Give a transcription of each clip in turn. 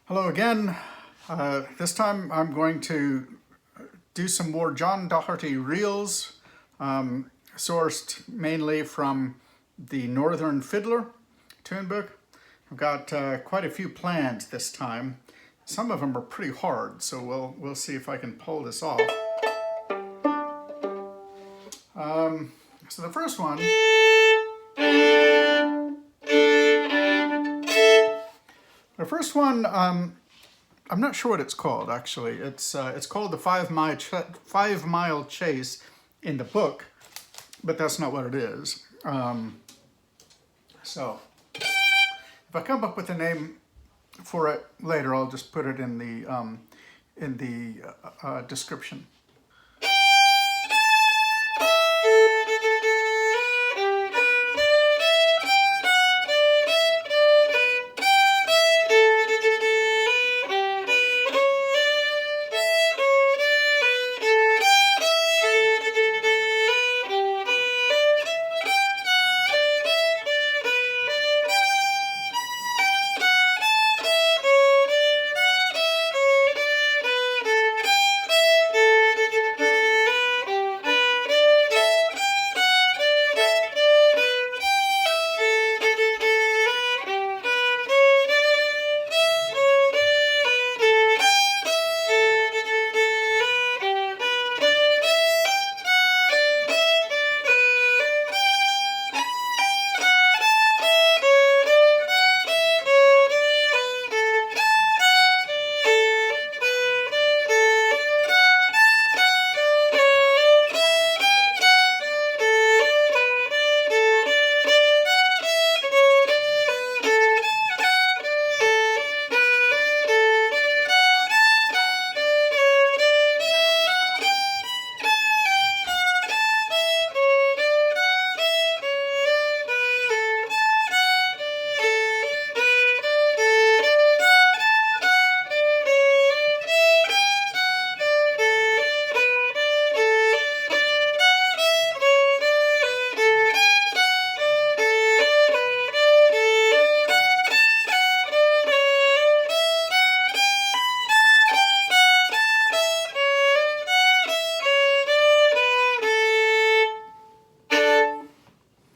Hello again. This time I'm going to do some more John Doherty reels, sourced mainly from the Northern Fiddler tune book. I've got quite a few planned this time. Some of them are pretty hard, so we'll see if I can pull this off. So the first one. I'm not sure what it's called actually. It's called the 5-mile chase in the book, but that's not what it is. So if I come up with a name for it later, I'll just put it in the description.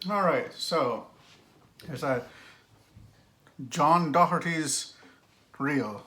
All right, so there's a John Doherty's reel.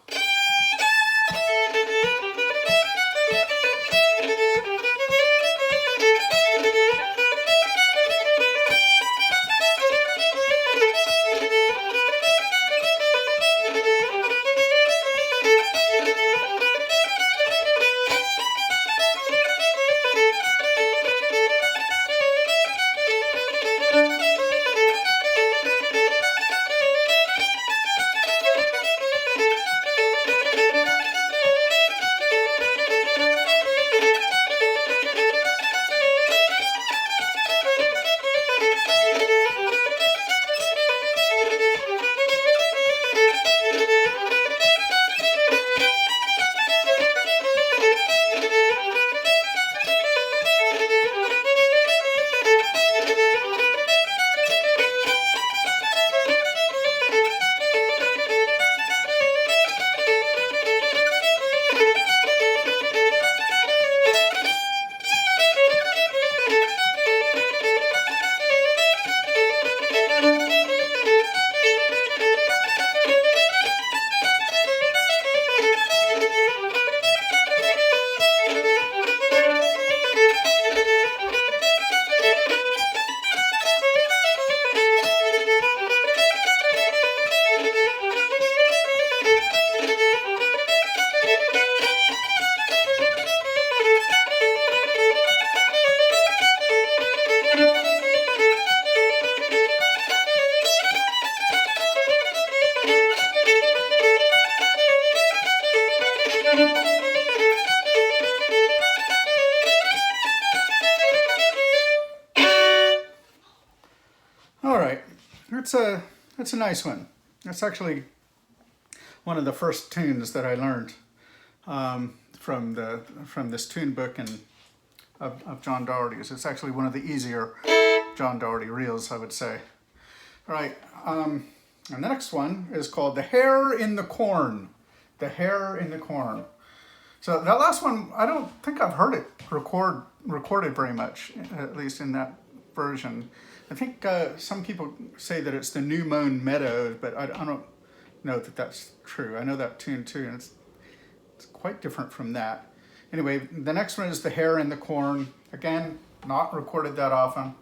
All right, that's a nice one. That's actually one of the first tunes that I learned from this tune book and of John Doherty's. It's actually one of the easier John Doherty reels, I would say. All right, and the next one is called The Hare in the Corn. the Hare in the Corn. So that last one, I don't think I've heard it recorded very much, at least in that version. I think some people say that it's the New Mown Meadows, but I don't know that that's true. I know that tune too, and it's quite different from that. Anyway, the next one is the Hare in the Corn. Again, not recorded that often.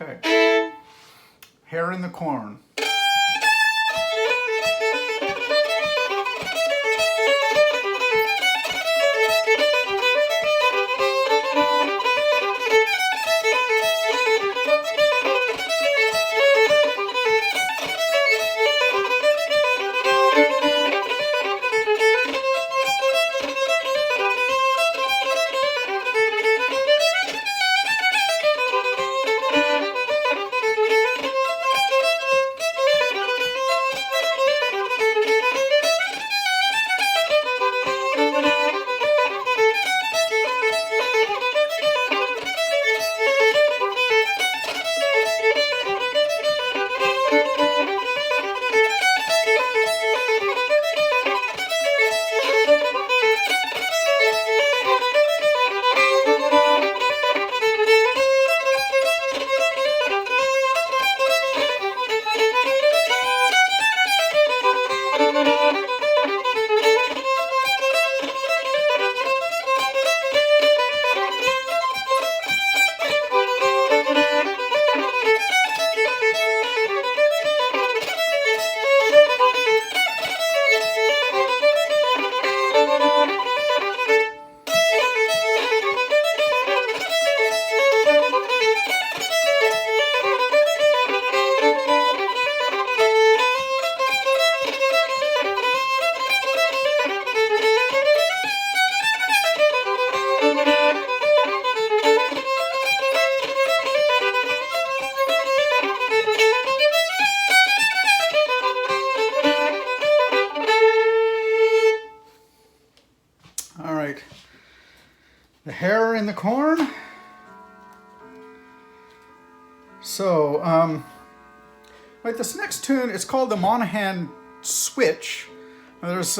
Okay. Hare in the Corn. The Hare in the Corn. So, like this next tune, it's called the Monaghan Switch. There's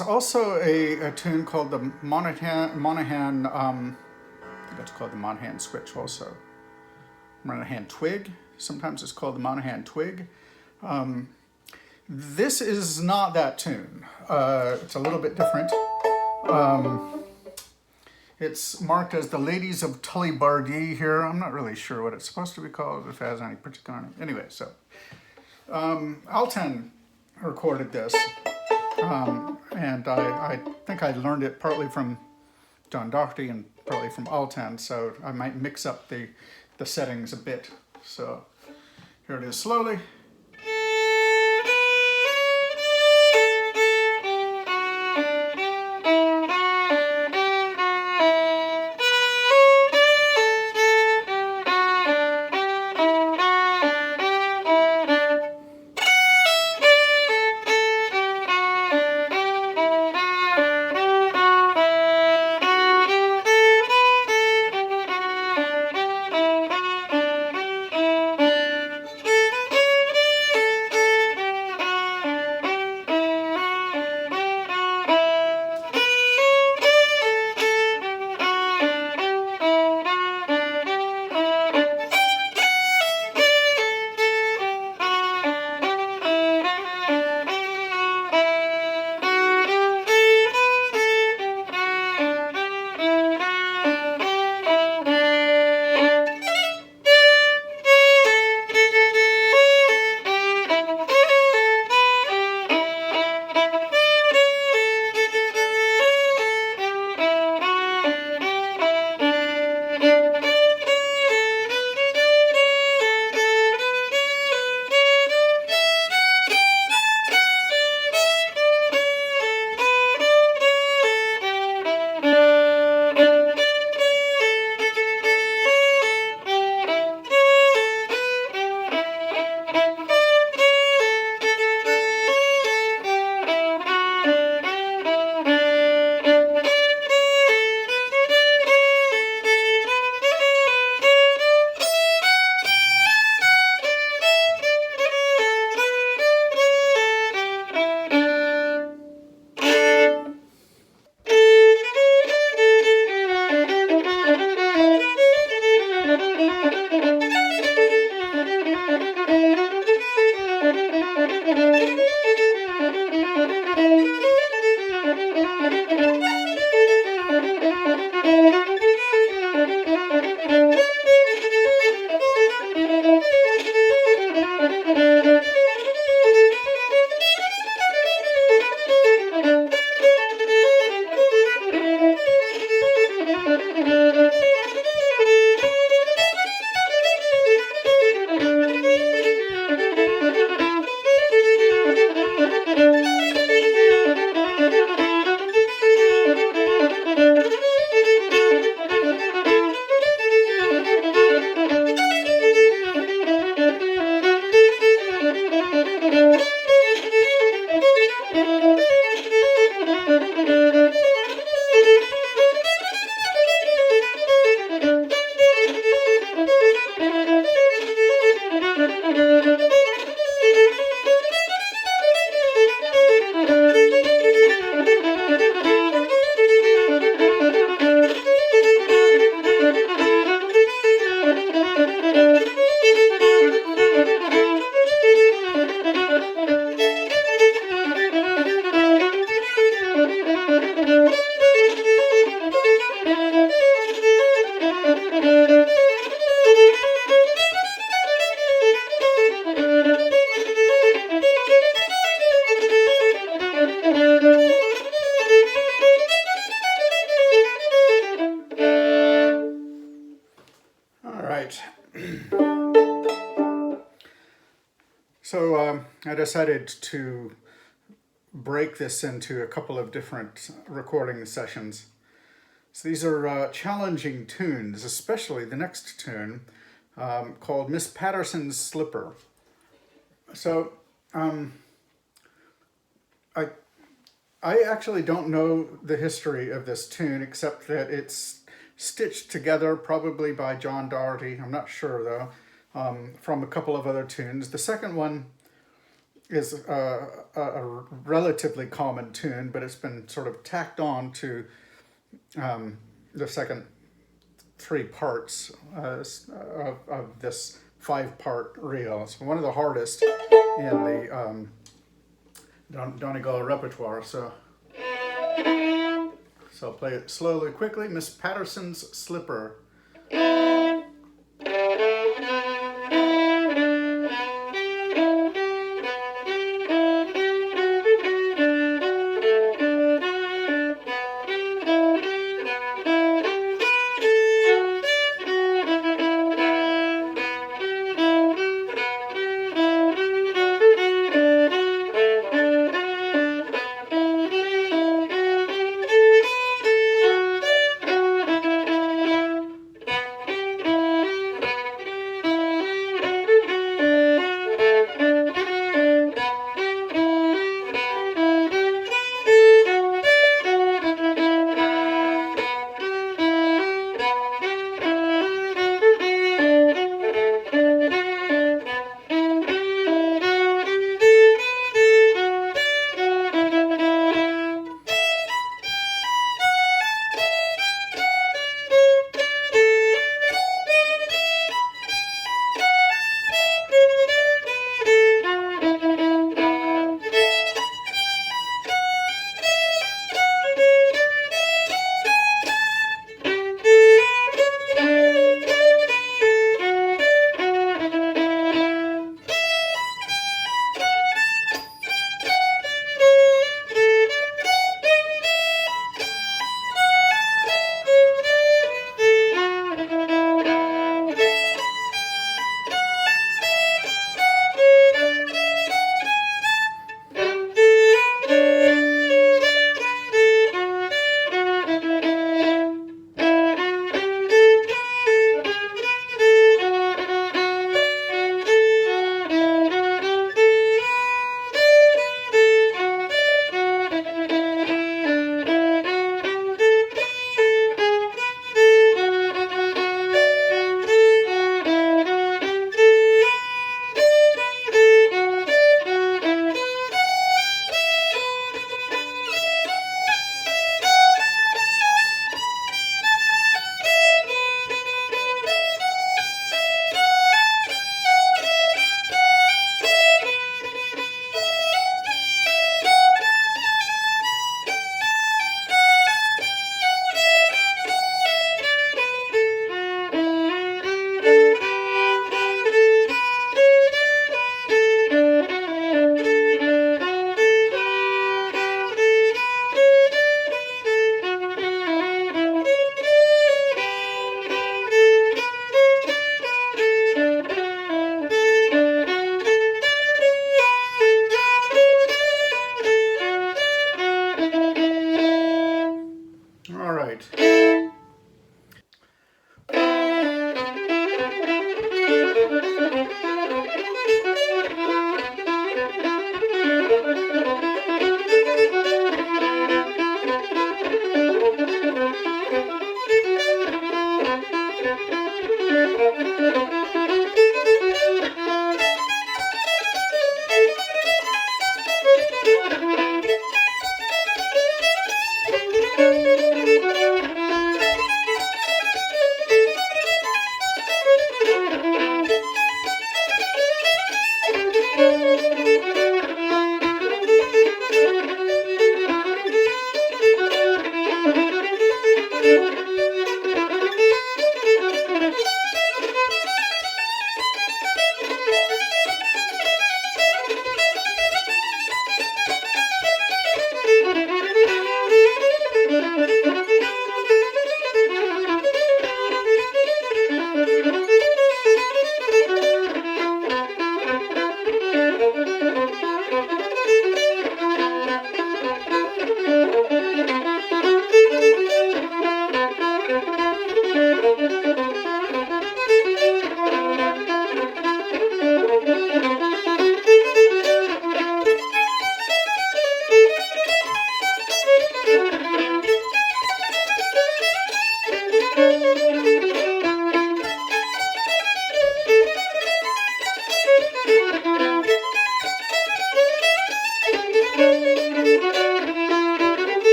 also a tune called the Monaghan, I think that's called the Monaghan Switch also. Monaghan Twig. Sometimes it's called the Monaghan Twig. This is not that tune. It's a little bit different. It's marked as the Ladies of Tullibardine here. I'm not really sure what it's supposed to be called, if it has any particular name. Anyway, so Alten recorded this, and I think I learned it partly from John Doherty and partly from Alten, so I might mix up the settings a bit. So here it is slowly. decided to break this into a couple of different recording sessions. So these are challenging tunes, especially the next tune called Miss Patterson's Slipper. So I actually don't know the history of this tune, except that it's stitched together probably by John Doherty. I'm not sure though, from a couple of other tunes. The second one is a relatively common tune, but it's been sort of tacked on to the second three parts of this 5-part reel. It's one of the hardest in the Donegal repertoire. So I'll play it slowly, quickly. Miss Patterson's Slipper.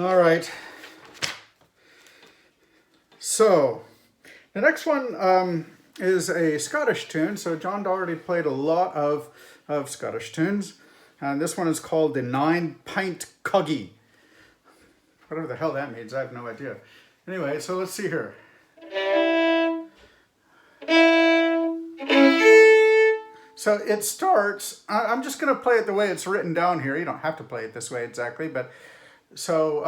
All right. So the next one is a Scottish tune. So John Doherty played a lot of Scottish tunes. And this one is called the Nine-Pint Coggie. Whatever the hell that means, I have no idea. Anyway, so let's see here. So it starts, I'm just going to play it the way it's written down here. You don't have to play it this way exactly, but so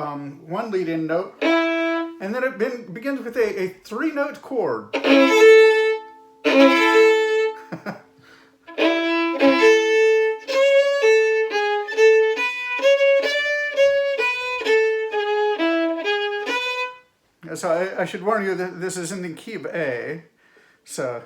one lead in note, and then it begins with a 3-note chord. So I should warn you that this is in the key of A. So.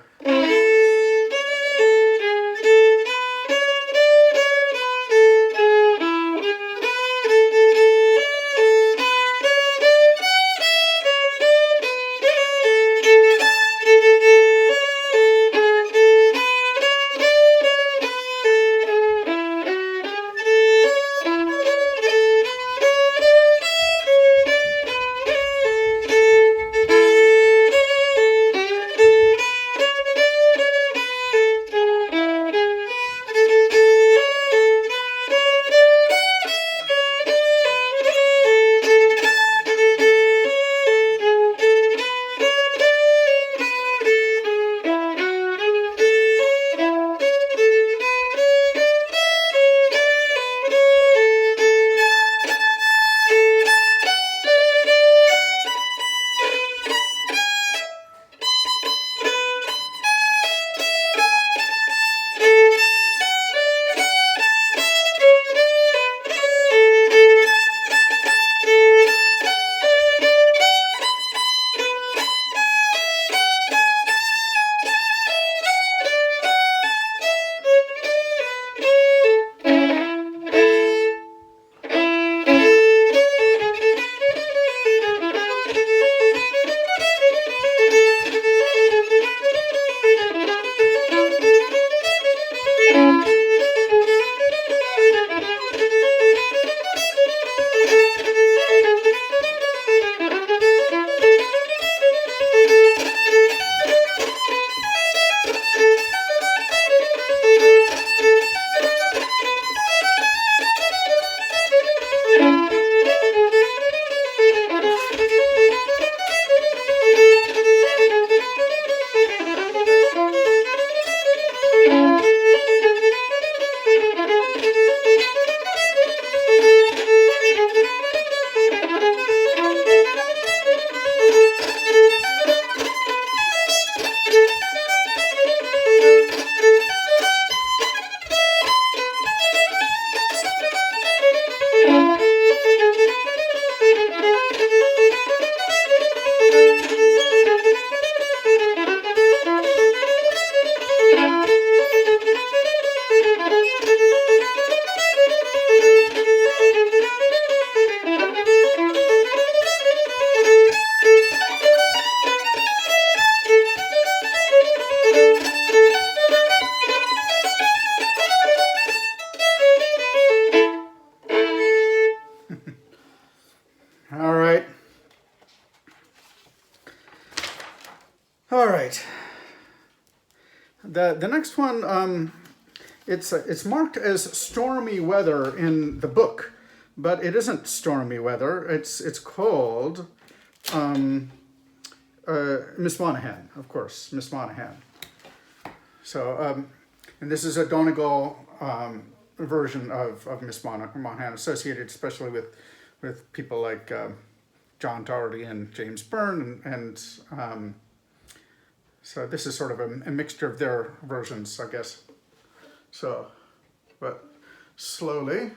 All right. The next one, it's marked as stormy weather in the book, but it isn't stormy weather. It's called Miss Monaghan, of course, Miss Monaghan. So, and this is a Donegal version of Miss Monaghan, associated especially with people like John Doherty and James Byrne, and so this is sort of a mixture of their versions, I guess. So, but slowly.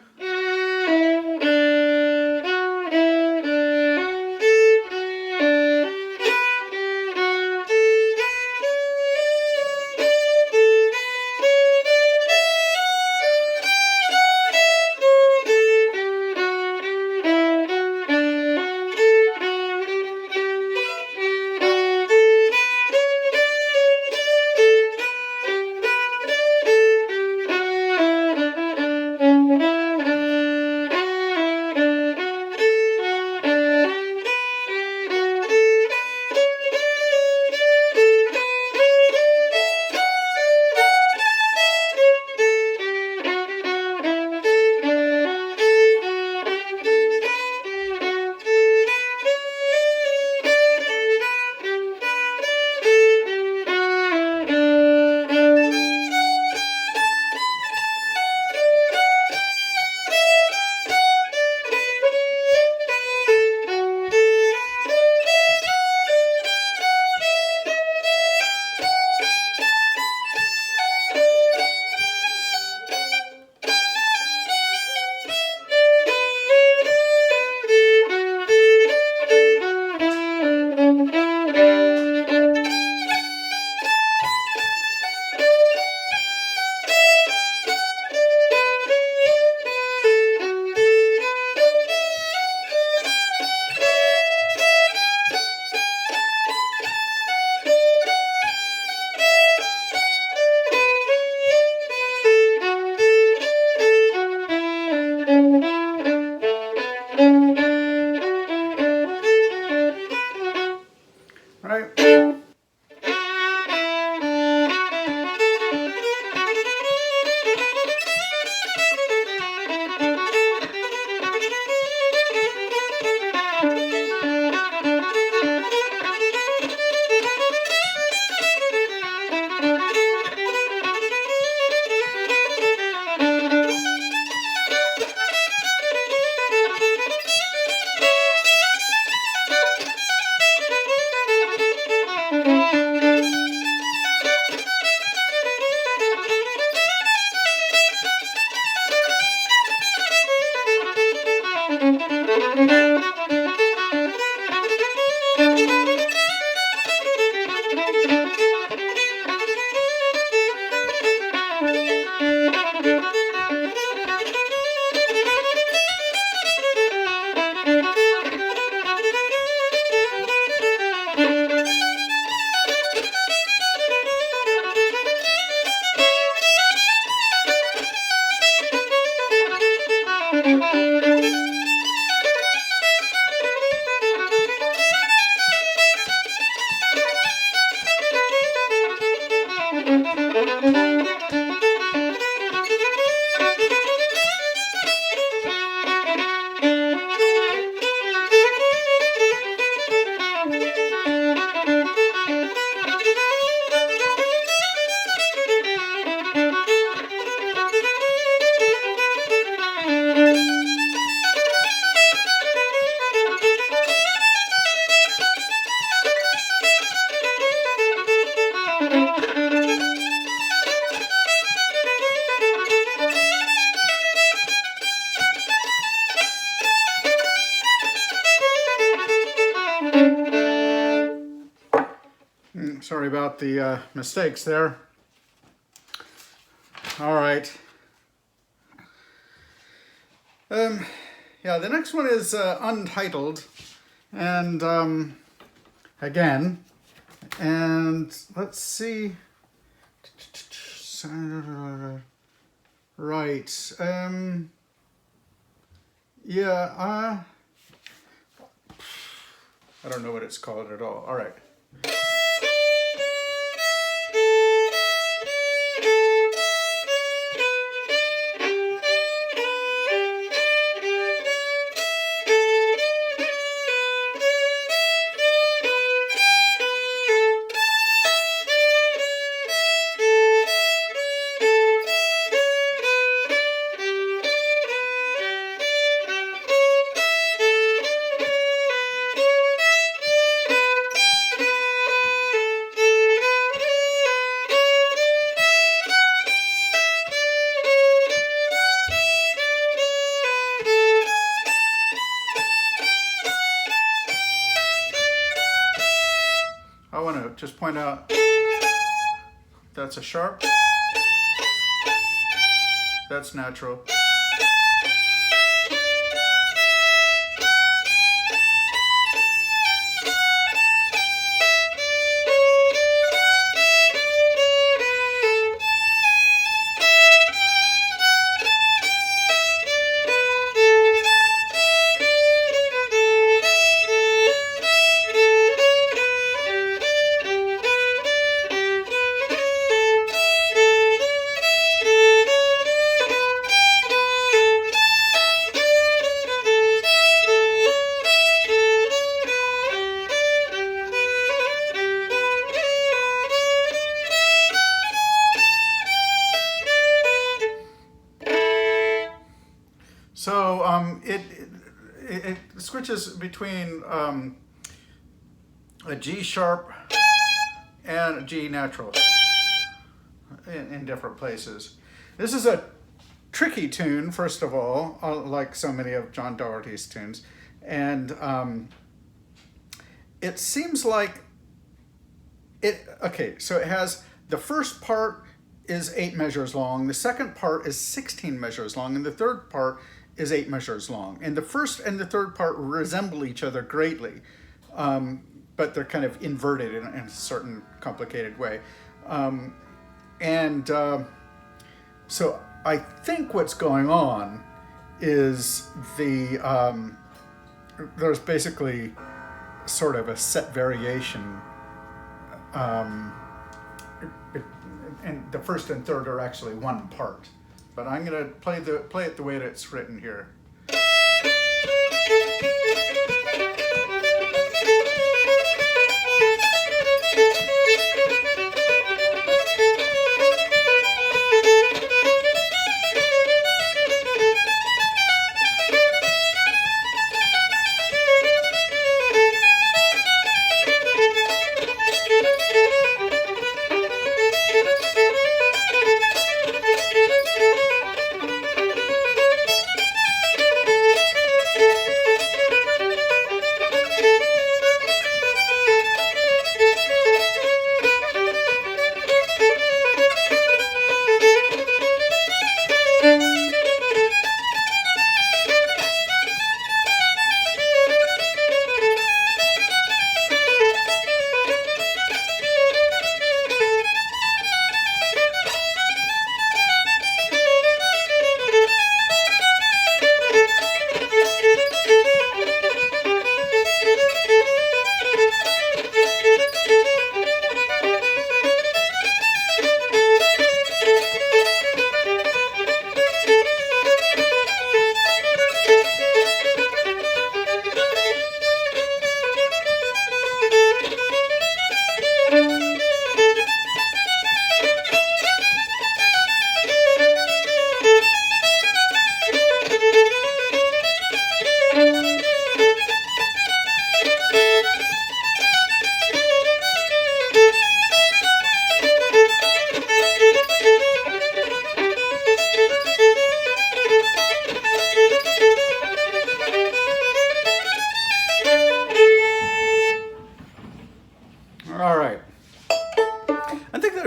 Sorry about the mistakes there. All right. Yeah, the next one is Untitled, and again, and let's see. Right. Yeah. I don't know what it's called at all. All right. I want to just point out that's a sharp, that's natural. So it switches between a G sharp and a G natural in different places. This is a tricky tune, first of all, like so many of John Doherty's tunes, and it seems like it. Okay, so it has the first part is 8 measures long, the second part is 16 measures long, and the third part is 8 measures long. And the first and the third part resemble each other greatly, but they're kind of inverted in a certain complicated way. So I think what's going on is there's basically sort of a set variation. And the first and third are actually one part. But I'm going to play it the way that it's written here.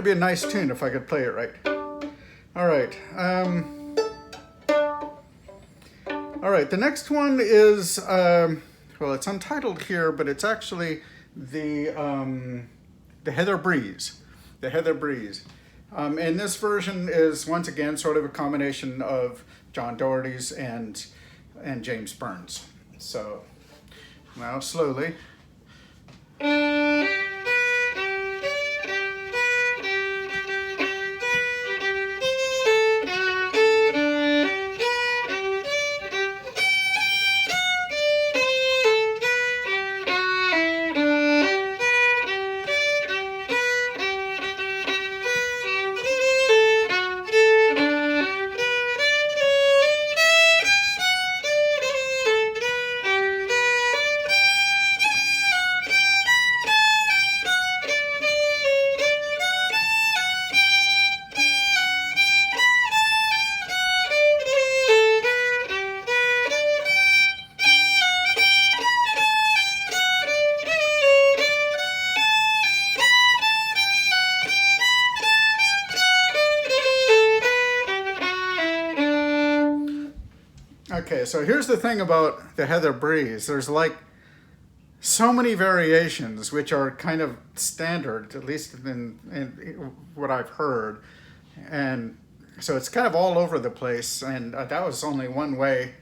to be a nice tune if I could play it right. All right. All right, the next one is, well, it's untitled here, but it's actually the Heather Breeze. The Heather Breeze. And this version is, once again, sort of a combination of John Doherty's and James Burns. So, now slowly. Okay, so here's the thing about the Heather Breeze. There's like so many variations which are kind of standard, at least in what I've heard. And so it's kind of all over the place. And that was only one way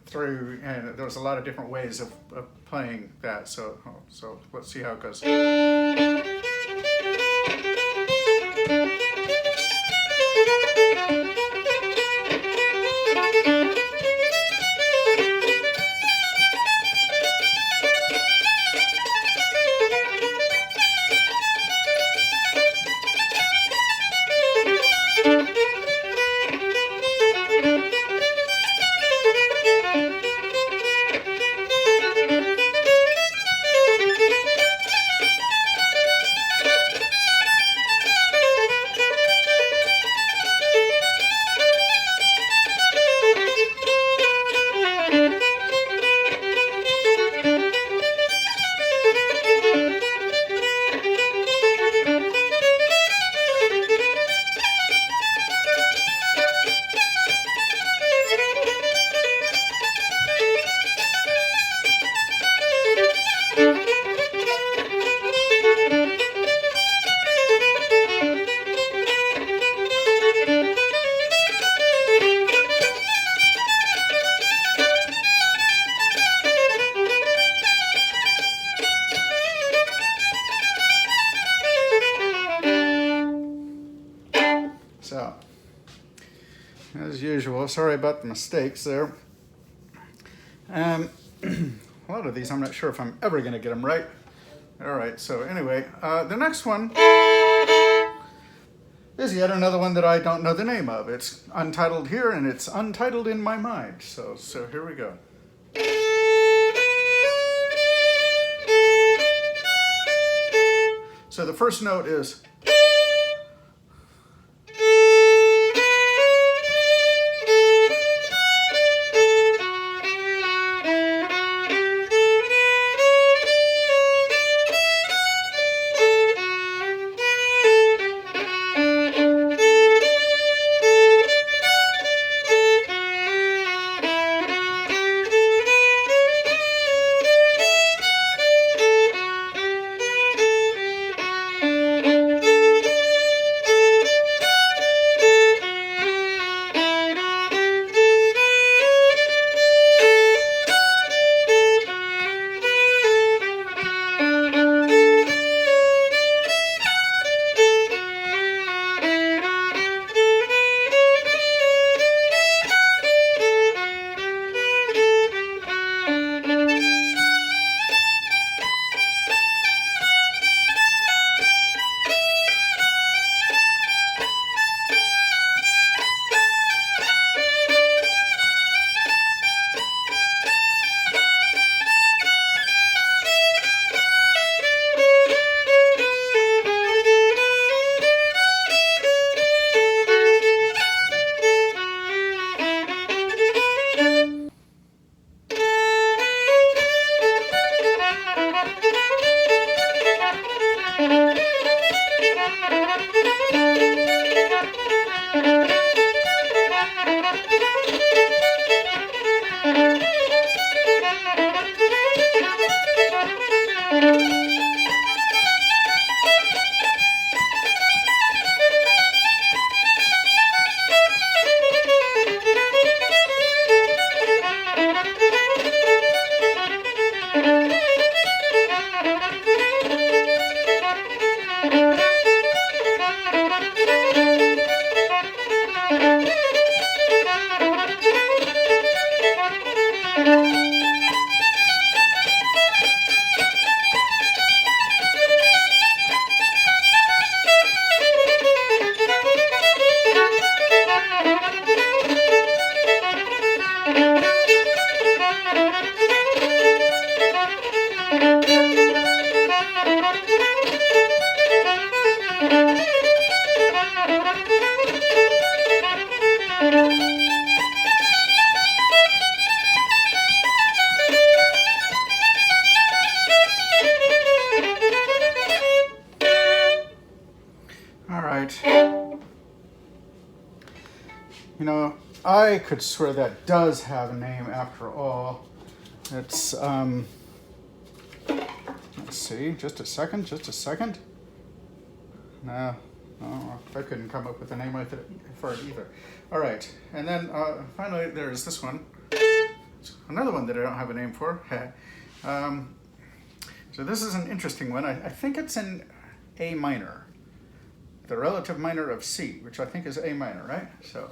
through, and there was a lot of different ways of playing that. So let's see how it goes. So, as usual, sorry about the mistakes there. A lot of these, I'm not sure if I'm ever going to get them right. All right, so anyway, the next one is yet another one that I don't know the name of. It's untitled here, and it's untitled in my mind. So here we go. So the first note is... All right. You know, I could swear that does have a name after all. It's, let's see, just a second. No, I couldn't come up with a name for it either. All right, and then finally there's this one. Another one that I don't have a name for. So this is an interesting one. I think it's in A minor. The relative minor of C, which I think is A minor, right? So.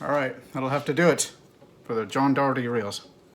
All right, that'll have to do it for the John Doherty reels.